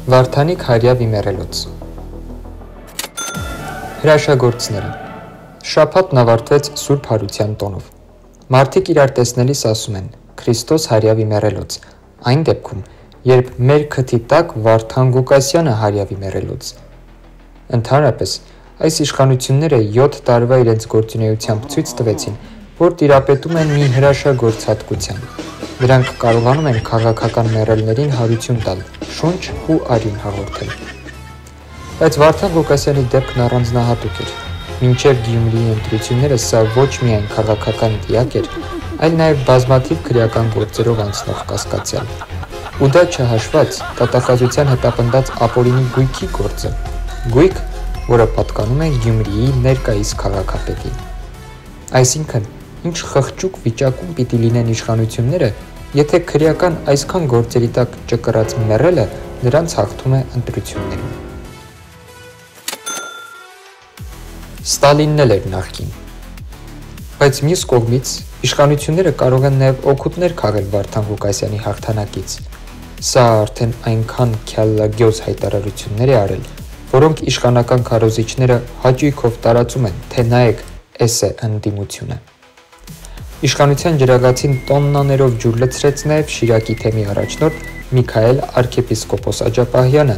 Վարդանիկ Հարյա Վիմեռելոց Հրաշագործները Շաբաթն ավարտվեց Սուրբ Հարության տոնով։ Մարդիկ իրար տեսնելիս ասում են Քրիստոս Հարյա Վիմեռելոց, այն դեպքում, երբ մեր քթի տակ Վարդան Ղուկասյանը Հարյա Վիմեռելոց։ Ընդհանրապես, այս իշխանությունները 7 տարվա իրենց գործունեությամբ ցույց տվեցին, որ տիրապետում են մի հրաշագործ հատկության։ Նրանք կարողանում են քաղաքական մեռելներին հարություն տալ, շունչ ու արյուն հաղորդել։ Բայց Վարդան Ղուկասյանի դեպքն առանձնահատուկ էր։ Մինչև Գյումրիի ընտրությունները սա ոչ միայն քաղաքական դիակ էր, այլ նաև բազմաթիվ քրեական գործերով անցնող կասկածյալ։ Ու դա չհաշված տատակազության հետապնդած Ապոլինի գույքի գործը, գույք, որը պատկանում է Գյումրիի ներկայիս քաղաքապետին։ Այսինքն, ինչ խղճուկ վիճակում պիտի լինեն իշխանությունները, եթե քրեական այսքան գործերի տակ ճկռած մեռելը նրանց հաղթում է ընտրություններում։ Ստալինն էլ էր նախկին։ Բայց մյուս կողմից իշխանությունները կարող են նաև օգուտներ քաղել Վարդան Ղուկասյանի հաղթանակից։ Սա արդեն այնքան քյալլագյոզ հայտարարություններ է արել, որոնք իշխանական քարոզիչները հաճույքով տարածում են, թե նայեք, էս է ընդդիմությունը։ Իշխանության ջրագացին տոննաներով ջուր լցրեց նաև Շիրակի թեմի առաջնորդ Միքայել arczepiskopos Աջապահյանը,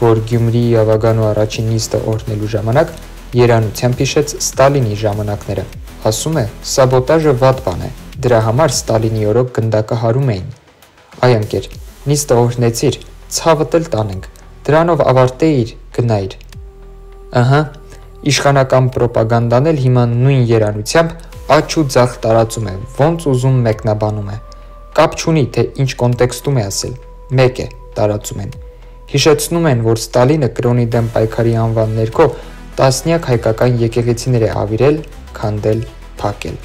որ Գյումրիի ավագանու առաջին նիստը օրհնելու ժամանակ երանությամբ հիշեց Ստալինի ժամանակները։ Ասում է, սաբոտաժը վատ բան է, դրա համար Ստալինի օրոք գնդակը հարում էին։ Այ ընկեր, նիստը օրհնեցիր, ցավդ էլ տանենք, դրանով ավարտեիր, գնայիր։ Ահա, իշխանական պրոպագանդան էլ հիմա նույն երանությամբ աչ ու ձախ տարածում է, ոնց ուզում մեկնաբանում է։ Կապ չունի, թե ինչ կոնտեքստում է ասել, մեկ է, տարածում են։ Հիշեցնում են, որ Ստալինը կրոնի դեմ պայքարի անվան ներքո տասնյակ հայկական եկեղեցիներ է ավիրել, քանդել, փակել։